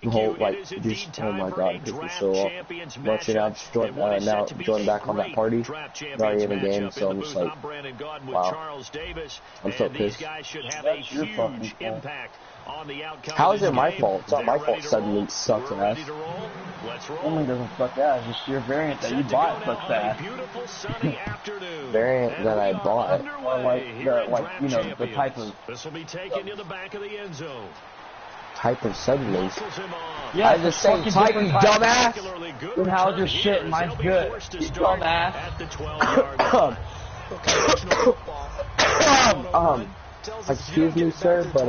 the whole, like, just, oh my god, it pisses me so off. But you know, now join back on that party, already in the game, so I'm just like, wow, I'm so pissed. That's your fucking fault. How is it my fault? It's not my fault suddenly sucks ass. Only doesn't suck ass, just your variant that you bought sucks ass. Variant that I bought? Or like, you know, the type of... This will be taken to the back of the end zone. Type of suddenly. Yeah, I have the same type, you dumbass! Then how's your shit and mine's good? You dumbass. Excuse me, sir, but,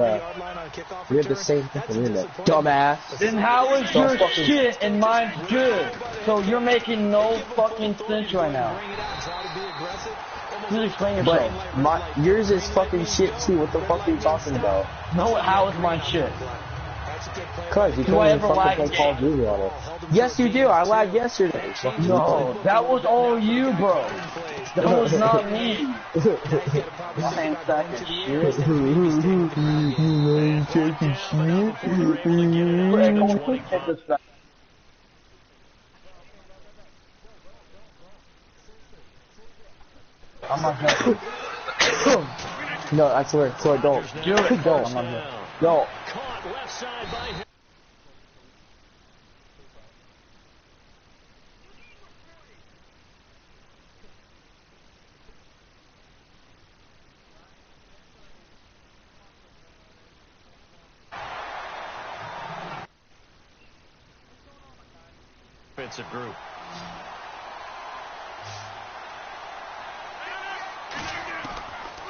we have the same fucking internet. Dumbass. Then how is your shit and mine's good? So you're making no fucking sense right now. Please explain yourself. But yours is fucking shit too. What the fuck are you talking about? No, how is mine shit? Cause you told me to fucking play Call of Duty on it. Yes, you do. I lagged yesterday. No, that was all you, bro. That was not me. Same sack of shit. I'm not helping. No, I swear, don't. Do it. Don't. I'm not helping. No. Offensive group.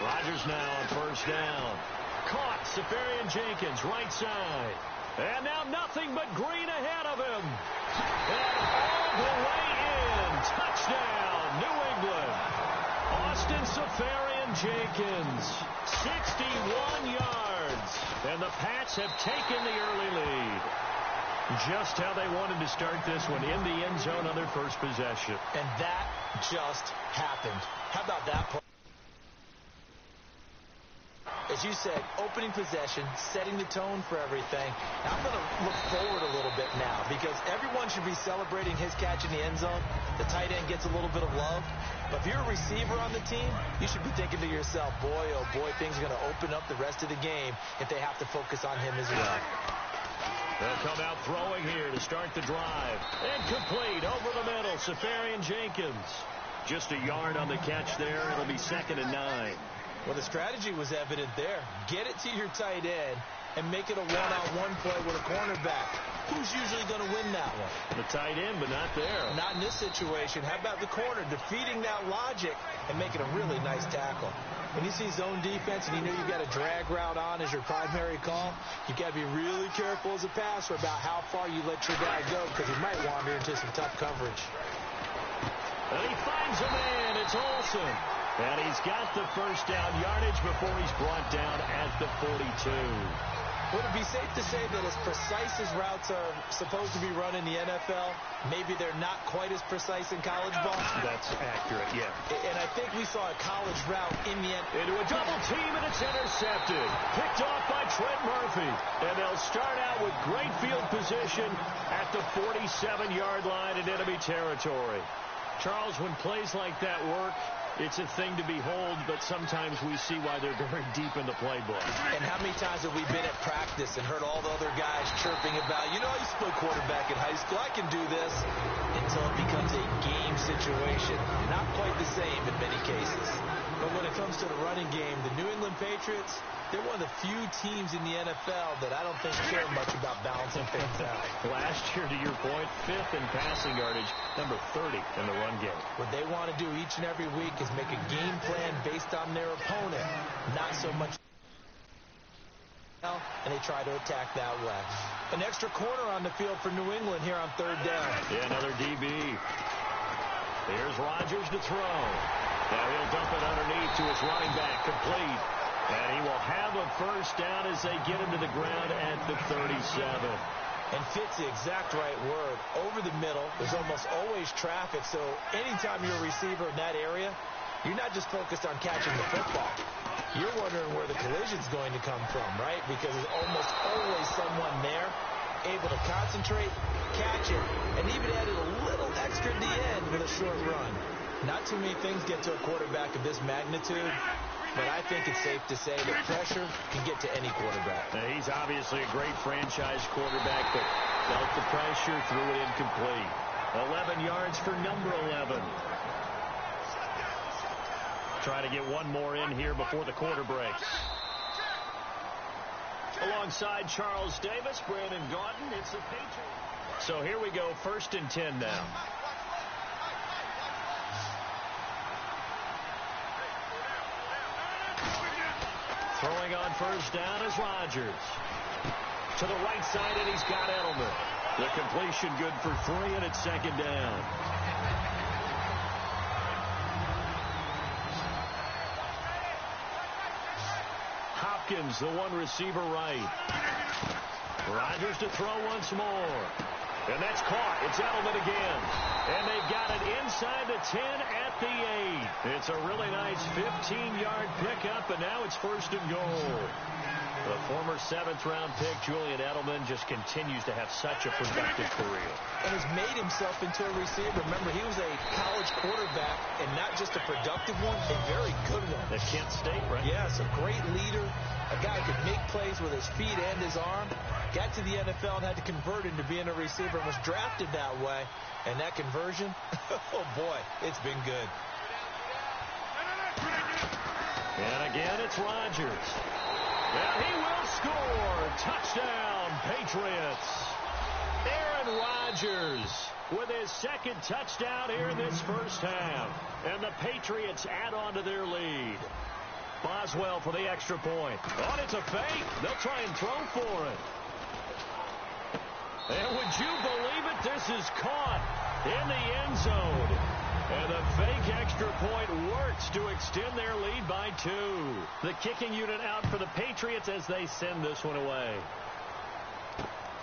Rodgers now on first down. Caught. Safarian Jenkins, right side. And now nothing but green ahead of him. And all the way in. Touchdown, New England. Austin Safarian Jenkins, 61 yards. And the Pats have taken the early lead. Just how they wanted to start this one, in the end zone on their first possession. And that just happened. How about that play? As you said, opening possession, setting the tone for everything. Now I'm going to look forward a little bit now because everyone should be celebrating his catch in the end zone. The tight end gets a little bit of love. But if you're a receiver on the team, you should be thinking to yourself, boy, oh boy, things are going to open up the rest of the game if they have to focus on him as well. They'll come out throwing here to start the drive. And complete over the middle. Safarian Jenkins. Just a yard on the catch there. It'll be 2nd and 9. Well, the strategy was evident there. Get it to your tight end and make it a one-on-one play with a cornerback. Who's usually going to win that one? The tight end, but not there. Not in this situation. How about the corner defeating that logic and making a really nice tackle? When you see zone defense and you know you've got a drag route on as your primary call, you've got to be really careful as a passer about how far you let your guy go because he might wander into some tough coverage. And he finds a man. It's Olsen. And he's got the first down yardage before he's brought down at the 42. Would it be safe to say that as precise as routes are supposed to be run in the NFL, maybe they're not quite as precise in college ball? That's accurate, yeah. And I think we saw a college route in the end. Into a double team, and it's intercepted. Picked off by Trent Murphy. And they'll start out with great field position at the 47-yard line in enemy territory. Charles, when plays like that work, it's a thing to behold, but sometimes we see why they're very deep in the playbook. And how many times have we been at practice and heard all the other guys chirping about, you know, I used to play quarterback in high school, I can do this, until it becomes a game situation. Not quite the same in many cases. But when it comes to the running game, the New England Patriots, they're one of the few teams in the NFL that I don't think care much about balancing things out. Last year, to your point, 5th in passing yardage, number 30 in the run game. What they want to do each and every week is make a game plan based on their opponent, not so much. And they try to attack that way. An extra corner on the field for New England here on 3rd down. Yeah, another DB. Here's Rodgers to throw. Now he'll dump it underneath to his running back, complete. And he will have a first down as they get him to the ground at the 37. And fits the exact right word. Over the middle, there's almost always traffic. So anytime you're a receiver in that area, you're not just focused on catching the football. You're wondering where the collision's going to come from, right? Because there's almost always someone there able to concentrate, catch it, and even added a little extra at the end with a short run. Not too many things get to a quarterback of this magnitude, but I think it's safe to say that pressure can get to any quarterback. Now, he's obviously a great franchise quarterback, but felt the pressure, threw it incomplete. 11 yards for number 11. Trying to get one more in here before the quarter breaks. Alongside Charles Davis, Brandon Gaudin, it's the Patriots. So here we go, 1st and 10 now. Throwing on 1st down is Rodgers. To the right side, and he's got Edelman. The completion good for 3, and it's 2nd down. Hopkins, the one receiver right. Rodgers to throw once more. And that's caught. It's Edelman again. And they've got it inside the 10 at the 8. It's a really nice 15-yard pickup, and now it's 1st and goal. The former 7th-round pick, Julian Edelman, just continues to have such a productive career. And has made himself into a receiver. Remember, he was a college quarterback, and not just a productive one, a very good one. At Kent State, right? Yes, a great leader, a guy who could make plays with his feet and his arm. Got to the NFL and had to convert into being a receiver and was drafted that way. And that conversion, oh boy, it's been good. And again, it's Rodgers. And he will score. Touchdown, Patriots. Aaron Rodgers with his 2nd touchdown here in this 1st half. And the Patriots add on to their lead. Boswell for the extra point. Oh, it's a fake. They'll try and throw for it. And would you believe it? This is caught in the end zone. And the fake extra point works to extend their lead by 2. The kicking unit out for the Patriots as they send this one away.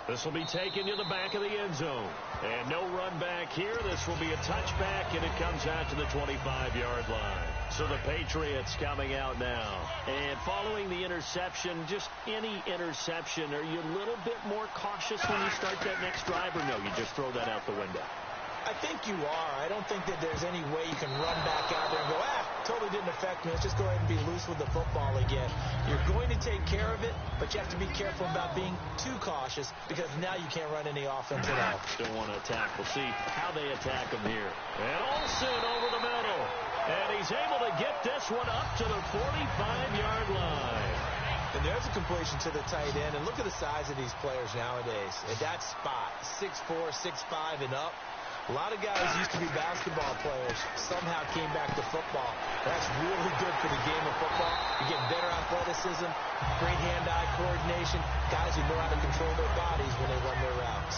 This will be taken to the back of the end zone. And no run back here. This will be a touchback, and it comes out to the 25-yard line. So the Patriots coming out now. And following the interception, just any interception, are you a little bit more cautious when you start that next drive, or no, you just throw that out the window? I think you are. I don't think that there's any way you can run back out there and go, totally didn't affect me. Let's just go ahead and be loose with the football again. You're going to take care of it, but you have to be careful about being too cautious because now you can't run any offense at all. Don't want to attack. We'll see how they attack him here. And Olsen over the middle. And he's able to get this one up to the 45-yard line. And there's a completion to the tight end. And look at the size of these players nowadays. At that spot, 6'4", 6'5", and up. A lot of guys used to be basketball players, somehow came back to football. That's really good for the game of football. You get better athleticism, great hand-eye coordination, guys who know how to control their bodies when they run their routes.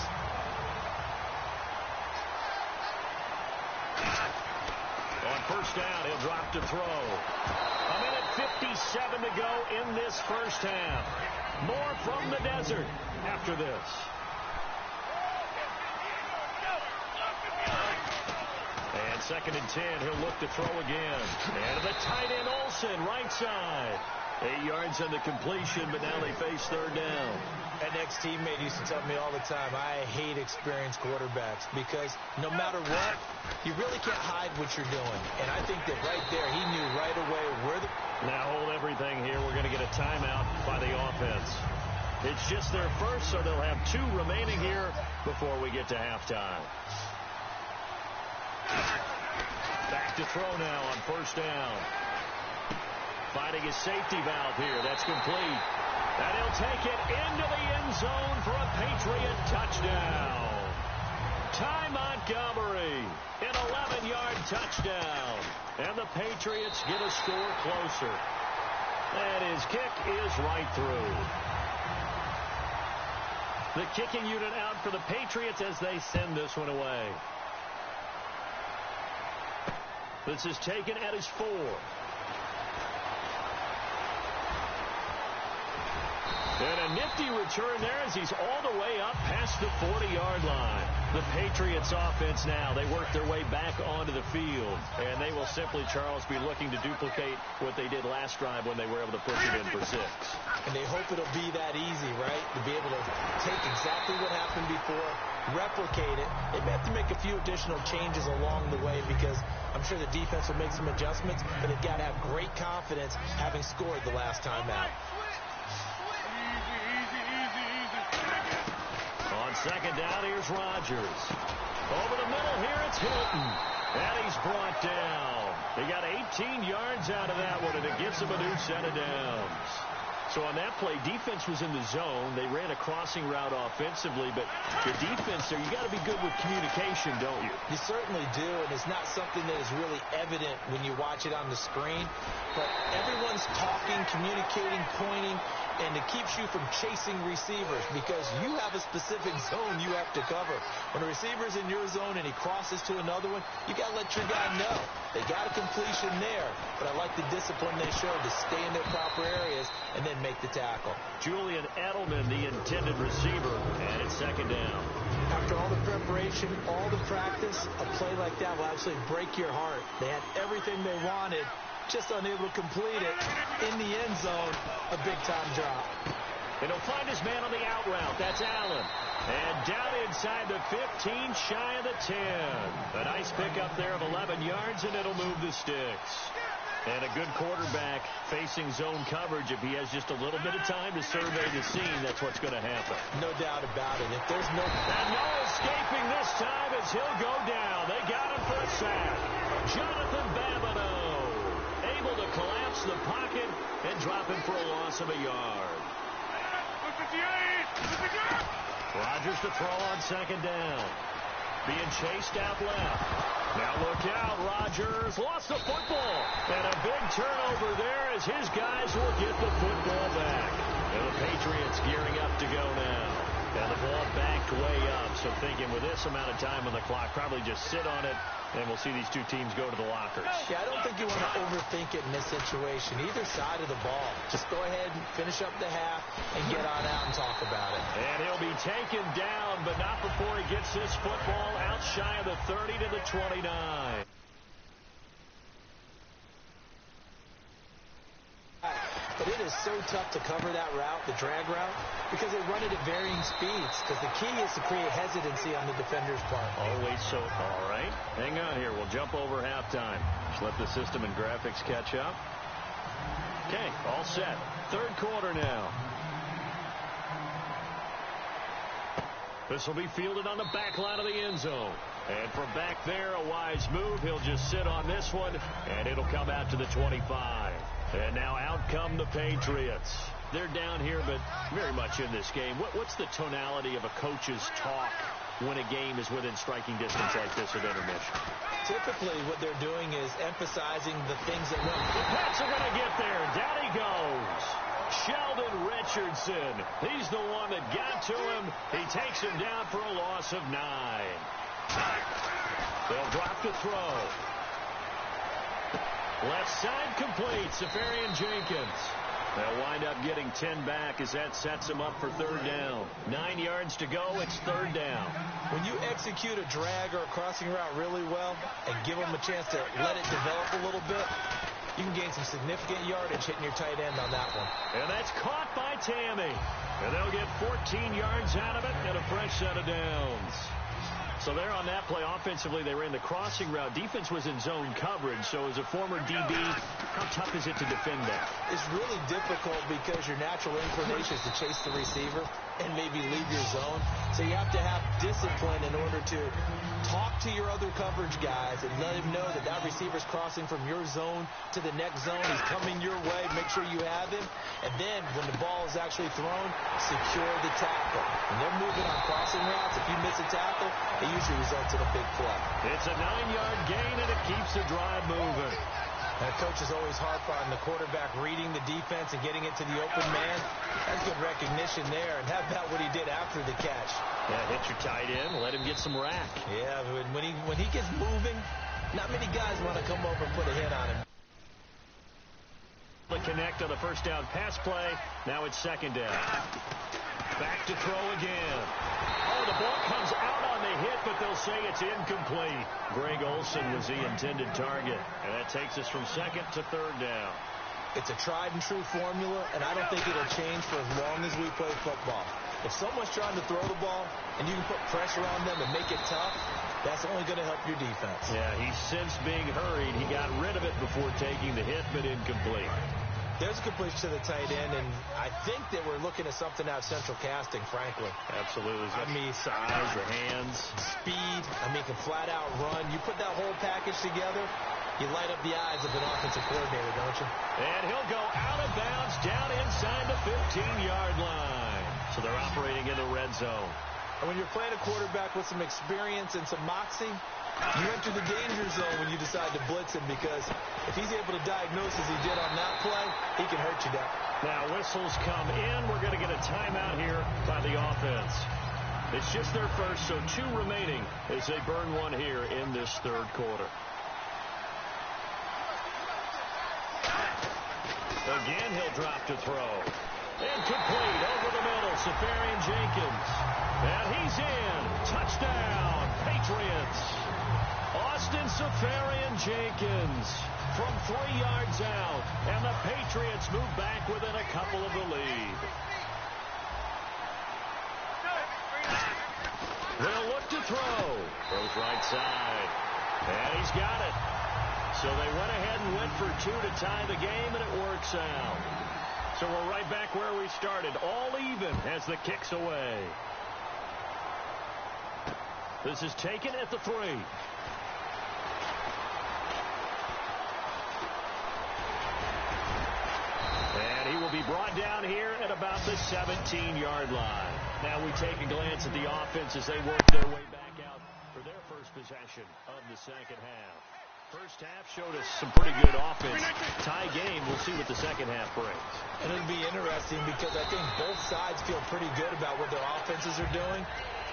On 1st down, he'll drop to throw. A minute 57 to go in this 1st half. More from the desert after this. And 2nd and 10, he'll look to throw again. And the tight end Olsen, right side. 8 yards on the completion, but now they face 3rd down. An ex-teammate used to tell me all the time, I hate experienced quarterbacks because no matter what, you really can't hide what you're doing. And I think that right there, he knew right away where the... Now hold everything here. We're going to get a timeout by the offense. It's just their first, so they'll have 2 remaining here before we get to halftime. Back to throw now on 1st down. Finding his safety valve here. That's complete. And he'll take it into the end zone for a Patriot touchdown. Ty Montgomery, an 11-yard touchdown. And the Patriots get a score closer. And his kick is right through. The kicking unit out for the Patriots as they send this one away. This is taken at his 4. And a nifty return there as he's all the way up past the 40-yard line. The Patriots offense now, they work their way back onto the field. And they will simply, Charles, be looking to duplicate what they did last drive when they were able to push it in for 6. And they hope it'll be that easy, right? To be be able to take exactly what happened before, replicate it. They may have to make a few additional changes along the way because I'm sure the defense will make some adjustments, but they've got to have great confidence having scored the last time out. On second down, here's Rodgers. Over the middle here, it's Hilton. And he's brought down. He got 18 yards out of that one, and it gives him a new set of downs. So on that play, defense was in the zone. They ran a crossing route offensively, but the defense there, you got to be good with communication, don't you? You certainly do, and it's not something that is really evident when you watch it on the screen. But everyone's talking, communicating, pointing, and it keeps you from chasing receivers because you have a specific zone you have to cover. When a receiver's in your zone and he crosses to another one, you got to let your guy know. They got a completion there, but I like the discipline they showed to stay in their proper areas and then make the tackle. Julian Edelman, the intended receiver, and it's second down. After all the preparation, all the practice, a play like that will absolutely break your heart. They had everything they wanted, just unable to complete it. In the end zone, a big-time drop. And he'll find his man on the out route. That's Allen. And down inside the 15, shy of the 10. A nice pickup there of 11 yards, and it'll move the sticks. And a good quarterback facing zone coverage. If he has just a little bit of time to survey the scene, that's what's going to happen. No doubt about it. If there's no... And no escaping this time as he'll go down. They got him for a sack. Jonathan Babineau able to collapse the pocket and drop him for a loss of a yard. Rodgers to throw on second down. Being chased out left. Now look out, Rodgers lost the football. And a big turnover there as his guys will get the football back. And the Patriots gearing up to go now. And the ball backed way up. So thinking with this amount of time on the clock, probably just sit on it, and we'll see these two teams go to the lockers. Yeah, I don't think you want to overthink it in this situation. Either side of the ball. Just go ahead and finish up the half and get on out and talk about it. And he'll be taken down, but not before he gets this football out shy of the 30 to the 29. But it is so tough to cover that route, the drag route, because they run it at varying speeds. Because the key is to create hesitancy on the defender's part. Always so. All right. Hang on here. We'll jump over halftime. Just let the system and graphics catch up. Okay, all set. Third quarter now. This will be fielded on the back line of the end zone. And from back there, a wise move. He'll just sit on this one, and it'll come out to the 25. And now out come the Patriots. They're down here, but very much in this game. What's the tonality of a coach's talk when a game is within striking distance like this at intermission? Typically, what they're doing is emphasizing the things that went. The Pats are going to get there. Down he goes. Sheldon Richardson. He's the one that got to him. He takes him down for a loss of 9. They'll drop to throw. Left side complete. Safarian Jenkins. They'll wind up getting 10 back as that sets them up for third down. 9 yards to go. It's third down. When you execute a drag or a crossing route really well and give them a chance to let it develop a little bit, you can gain some significant yardage hitting your tight end on that one. And that's caught by Tammy. And they'll get 14 yards out of it and a fresh set of downs. So there on that play, offensively, they ran the crossing route. Defense was in zone coverage. So as a former DB, how tough is it to defend that? It's really difficult because your natural inclination is to chase the receiver and maybe leave your zone. So you have to have discipline in order to talk to your other coverage guys and let him know that that receiver's crossing from your zone to the next zone. He's coming your way. Make sure you have him. And then when the ball is actually thrown, secure the tackle. When they're moving on crossing routes, if you miss a tackle, it usually results in a big play. It's a 9-yard gain, and it keeps the drive moving. And coaches always harp on the quarterback reading the defense and getting it to the open man. That's good recognition there. And how about what he did after the catch? Yeah, hit your tight end, let him get some rack. Yeah, when he gets moving, not many guys want to come over and put a hit on him. The connect on the first down pass play. Now it's second down. Back to throw again. Oh, the ball comes out on the hit, but they'll say it's incomplete. Greg Olsen was the intended target, and that takes us from second to third down. It's a tried and true formula, and I don't think it'll change for as long as we play football. If someone's trying to throw the ball and you can put pressure on them and make it tough, that's only going to help your defense. Yeah, he's since being hurried. He got rid of it before taking the hit, but incomplete. There's a completion to the tight end, and I think that we're looking at something out of central casting, frankly. Absolutely. I mean, size, the hands. Speed. I mean, can flat out run. You put that whole package together, you light up the eyes of an offensive coordinator, don't you? And he'll go out of bounds down inside the 15-yard line. So they're operating in the red zone. And when you're playing a quarterback with some experience and some moxie, you enter the danger zone when you decide to blitz him, because if he's able to diagnose as he did on that play, he can hurt you down. Now whistles come in. We're going to get a timeout here by the offense. It's just their first, so 2 remaining as they burn one here in this third quarter. Again, he'll drop to throw. Incomplete over the middle. Safarian Jenkins. And he's in. Touchdown, Patriots. Austin Safarian Jenkins from 3 yards out. And the Patriots move back within a couple of the lead. They'll look to throw. Throws right side. And he's got it. So they went ahead and went for 2 to tie the game, and it works out. So we're right back where we started. All even as the kick's away. This is taken at the 3. And he will be brought down here at about the 17-yard line. Now we take a glance at the offense as they work their way back out for their first possession of the second half. First half showed us some pretty good offense. Tie game. We'll see what the second half brings. And it'll be interesting because I think both sides feel pretty good about what their offenses are doing.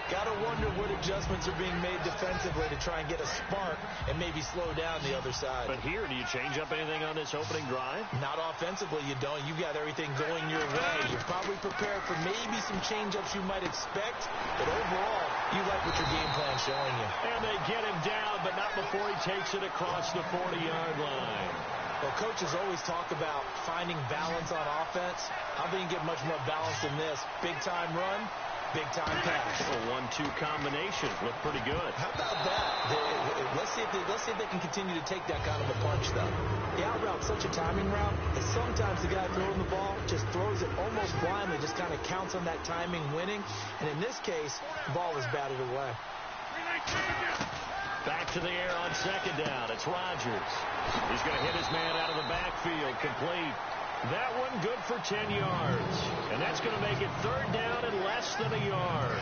Got to wonder what adjustments are being made defensively to try and get a spark and maybe slow down the other side. But here, do you change up anything on this opening drive? Not offensively, you don't. You've got everything going your way. You're probably prepared for maybe some change-ups you might expect, but overall, you like what your game plan's showing you. And they get him down, but not before he takes it across the 40-yard line. Well, coaches always talk about finding balance on offense. I think you get much more balance than this. Big-time run. Big-time pass. A 1-2 combination. Looked pretty good. How about that? Let's see if they can continue to take that kind of a punch, though. The out route's such a timing route that sometimes the guy throwing the ball just throws it almost blindly, just kind of counts on that timing winning. And in this case, the ball was batted away. Back to the air on second down. It's Rodgers. He's going to hit his man out of the backfield. Complete. That one good for 10 yards. And that's going to make it third down and less than a yard.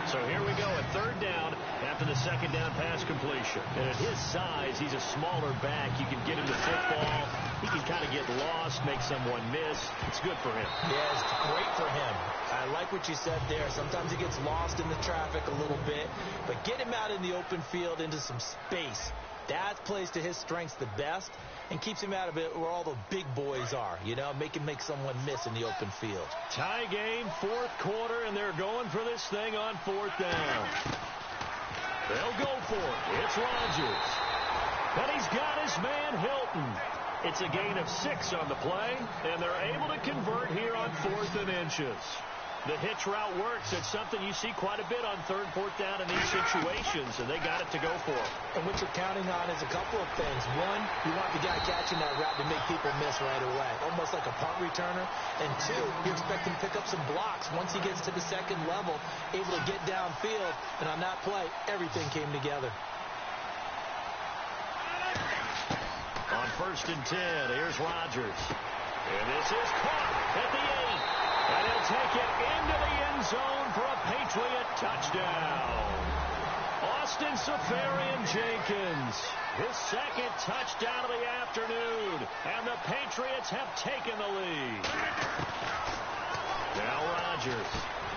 So here we go at third down after the second down pass completion. And at his size, he's a smaller back. You can get him the football. He can kind of get lost, make someone miss. It's good for him. Yeah, it's great for him. I like what you said there. Sometimes he gets lost in the traffic a little bit. But get him out in the open field into some space. That plays to his strengths the best and keeps him out of it where all the big boys are, you know, make someone miss in the open field. Tie game, fourth quarter, and they're going for this thing on fourth down. They'll go for it. It's Rodgers. But he's got his man Hilton. It's a gain of 6 on the play, and they're able to convert here on 4th and inches. The hitch route works. It's something you see quite a bit on 3rd, 4th down in these situations, and they got it to go for it. And what you're counting on is a couple of things. One, you want the guy catching that route to make people miss right away, almost like a punt returner. And 2, you expect him to pick up some blocks once he gets to the second level, able to get downfield. And on that play, everything came together. On 1st and 10, here's Rodgers. And this is caught at the 8. And he'll take it into the end zone for a Patriot touchdown. Austin Safarian Jenkins, his 2nd touchdown of the afternoon. And the Patriots have taken the lead. Now Rodgers.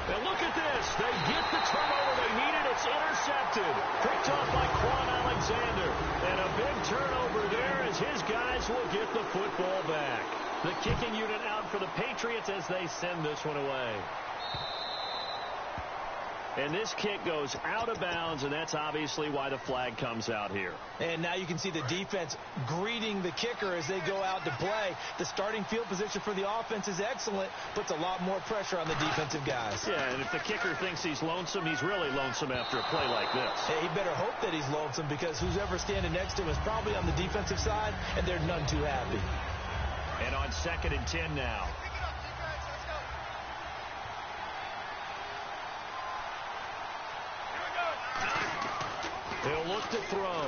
And look at this. They get the turnover they needed. It's intercepted. Picked off by Quan Alexander. And a big turnover there as his guys will get the football back. The kicking unit out for the Patriots as they send this one away. And this kick goes out of bounds, and that's obviously why the flag comes out here. And now you can see the defense greeting the kicker as they go out to play. The starting field position for the offense is excellent, puts a lot more pressure on the defensive guys. Yeah, and if the kicker thinks he's lonesome, he's really lonesome after a play like this. Hey, he better hope that he's lonesome, because who's ever standing next to him is probably on the defensive side, and they're none too happy. And on 2nd and 10 now. He'll look to throw.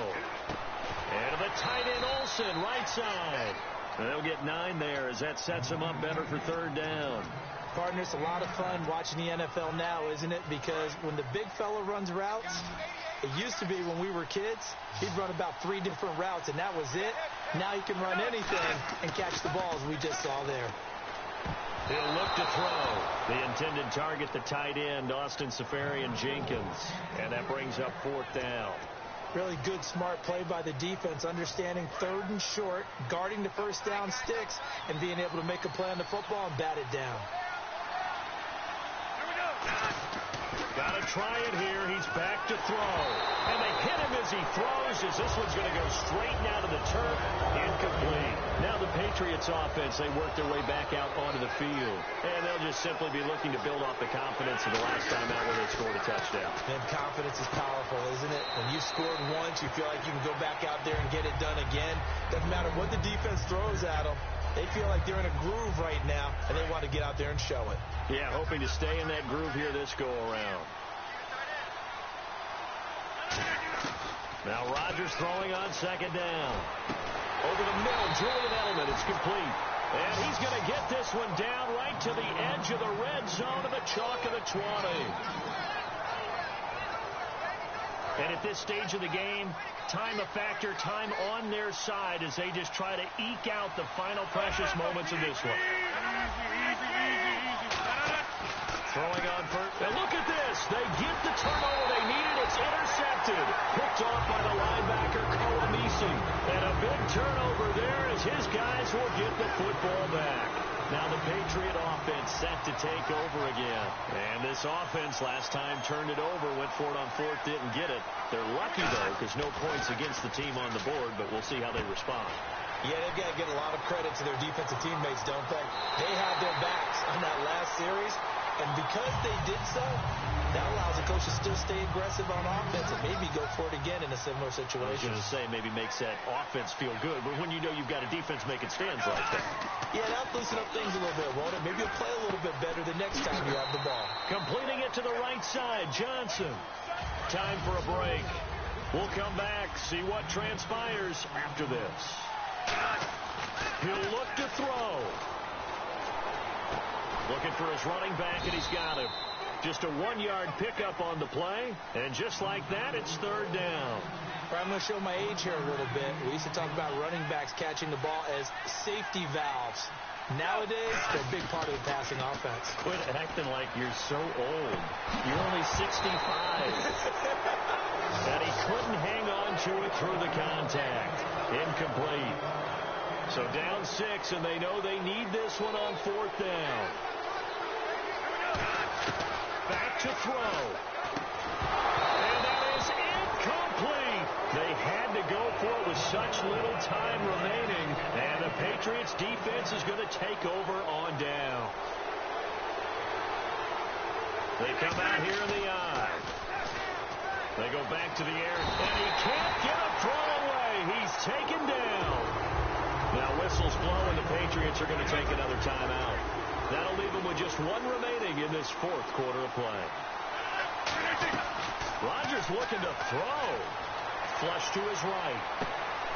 And the tight end Olsen, right side. And they'll get 9 there as that sets him up better for 3rd down. Partner, it's a lot of fun watching the NFL now, isn't it? Because when the big fella runs routes, it used to be when we were kids, he'd run about 3 different routes, and that was it. Now he can run anything and catch the balls we just saw there. He'll look to throw. The intended target, the tight end, Austin Safarian-Jenkins. And that brings up 4th down. Really good, smart play by the defense, understanding 3rd and short, guarding the 1st down sticks, and being able to make a play on the football and bat it down. Got to try it here. He's back to throw. And they hit him as he throws, as this one's going to go straight down to the turf. Incomplete. Now the Patriots offense, they work their way back out onto the field. And they'll just simply be looking to build off the confidence of the last time out where they scored a touchdown. And confidence is powerful, isn't it? When you scored once, you feel like you can go back out there and get it done again. Doesn't matter what the defense throws at them. They feel like they're in a groove right now, and they want to get out there and show it. Yeah, hoping to stay in that groove here this go-around. Now Rodgers throwing on 2nd down. Over the middle, Julian Edelman. It's complete. And he's going to get this one down right to the edge of the red zone of the chalk of the 20. And at this stage of the game, time a factor, time on their side as they just try to eke out the final precious moments of this one. Throwing on first. And look at this. They get the turnover they needed. It's intercepted. Picked off by the linebacker, Kawamisi. And a big turnover there as his guys will get the football back. Now the Patriot offense set to take over again. And this offense last time turned it over, went for it on 4th, didn't get it. They're lucky, though, because no points against the team on the board, but we'll see how they respond. Yeah, they've got to get a lot of credit to their defensive teammates, don't they? They had their backs on that last series, and because they did so, that allows the coach to still stay aggressive on offense and maybe go for it again in a similar situation. I was going to say maybe makes that offense feel good, but when you know you've got a defense making stands like that. Yeah, that'll loosen up things a little bit, won't it? Maybe you'll play a little bit better the next time you have the ball. Completing it to the right side, Johnson. Time for a break. We'll come back, see what transpires after this. He'll look to throw. Looking for his running back, and he's got him. Just a 1-yard pickup on the play, and just like that, it's 3rd down. I'm going to show my age here a little bit. We used to talk about running backs catching the ball as safety valves. Nowadays, they're a big part of the passing offense. Quit acting like you're so old. You're only 65. And he couldn't hang on to it through the contact. Incomplete. So down 6, and they know they need this one on 4th down. Back to throw. And that is incomplete. They had to go for it with such little time remaining. And the Patriots defense is going to take over on down. They come out here in the eye. They go back to the air. And he can't get a throw away. He's taken down. Now whistles blow, and the Patriots are going to take another timeout. That'll leave them with just 1 remaining in this 4th quarter of play. Rodgers looking to throw. Flush to his right.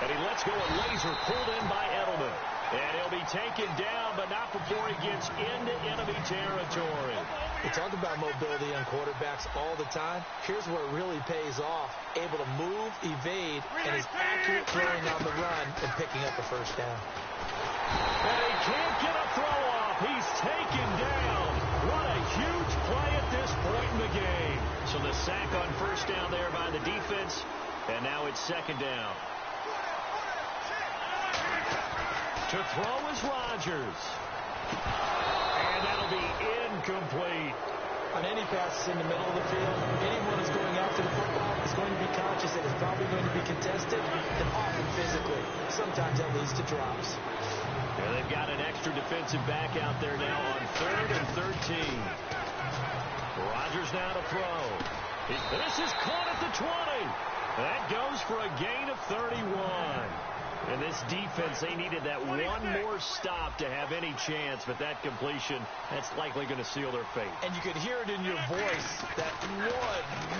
And he lets go a laser pulled in by Edelman. And he'll be taken down, but not before he gets into enemy territory. We talk about mobility on quarterbacks all the time. Here's where it really pays off. Able to move, evade, and is accurate throwing on the run and picking up a 1st down. And he can't get a throw off. He's taken down. What a huge play at this point in the game. So the sack on 1st down there by the defense, and now it's 2nd down. To throw is Rodgers. And that'll be incomplete. On any passes in the middle of the field, anyone who's going after the football is going to be conscious that it's probably going to be contested and often physically. Sometimes that leads to drops. Yeah, they've got an extra defensive back out there now on 3rd and 13. Rodgers now to throw. This is caught at the 20. That goes for a gain of 31. And this defense, they needed that one more stop to have any chance, but that completion, that's likely going to seal their fate. And you could hear it in your voice, that one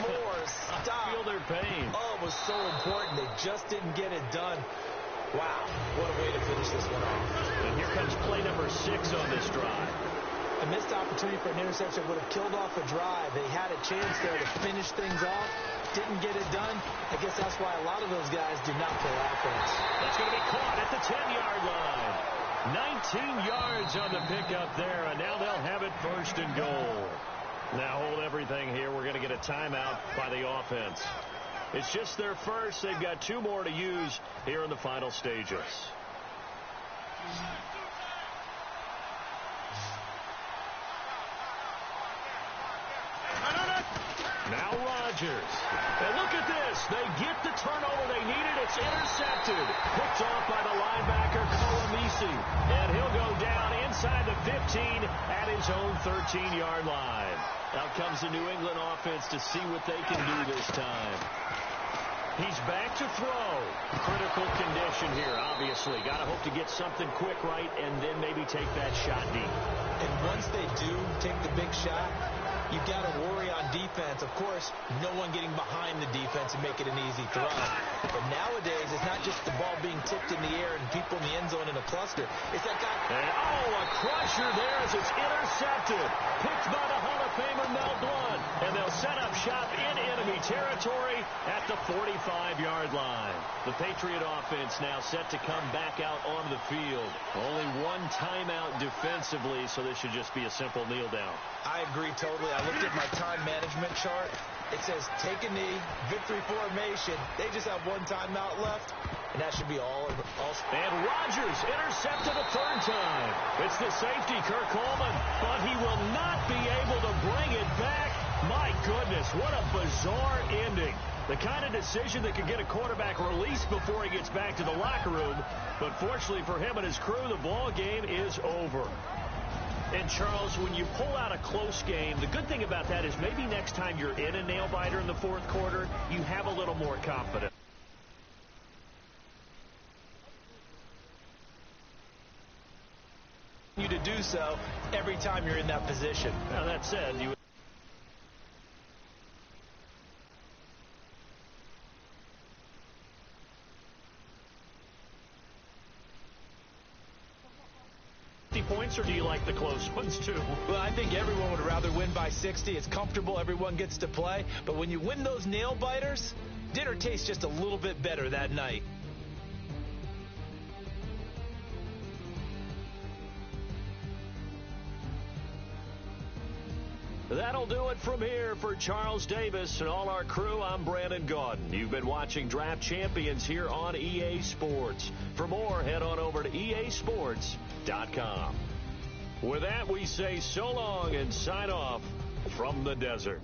more stop. I feel their pain. Oh, it was so important. They just didn't get it done. Wow, what a way to finish this one off. And here comes play number 6 on this drive. A missed opportunity for an interception would have killed off a drive. They had a chance there to finish things off. Didn't get it done. I guess that's why a lot of those guys do not play offense. That's going to be caught at the 10-yard line. 19 yards on the pickup there, and now they'll have it 1st and goal. Now hold everything here. We're going to get a timeout by the offense. It's just their first. They've got 2 more to use here in the final stages. Now Rodgers. And look at this. They get the turnover they needed. It's intercepted. Picked off by the linebacker, Kolamisi. And he'll go down inside the 15 at his own 13-yard line. Out comes the New England offense to see what they can do this time. He's back to throw. Critical condition here, obviously. Got to hope to get something quick right and then maybe take that shot deep. And once they do take the big shot, you've got to worry on defense. Of course, no one getting behind the defense and make it an easy throw. But nowadays, it's not just the ball being tipped in the air and people in the end zone in a cluster. It's that guy. And, a crusher there as it's intercepted. Picked by the Hall of Famer Mel Blount. And they'll set up shop in enemy territory at the 45-yard line. The Patriot offense now set to come back out onto the field. Only one timeout defensively, so this should just be a simple kneel down. I agree totally. I looked at my time management chart. It says take a knee, victory formation. They just have one timeout left, and that should be all. And Rodgers intercepted a 3rd time. It's the safety, Kirk Coleman, but he will not be able to bring it back. My goodness, what a bizarre ending. The kind of decision that could get a quarterback released before he gets back to the locker room. But fortunately for him and his crew, the ball game is over. And, Charles, when you pull out a close game, the good thing about that is maybe next time you're in a nail-biter in the 4th quarter, you have a little more confidence. You to do so every time you're in that position. Now, that said, you... points, or do you like the close ones too? Well, I think everyone would rather win by 60. It's comfortable. Everyone gets to play. But when you win those nail biters, dinner tastes just a little bit better that night. That'll do it from here for Charles Davis and all our crew. I'm Brandon Gaudin. You've been watching Draft Champions here on EA Sports. For more, head on over to easports.com. With that, we say so long and sign off from the desert.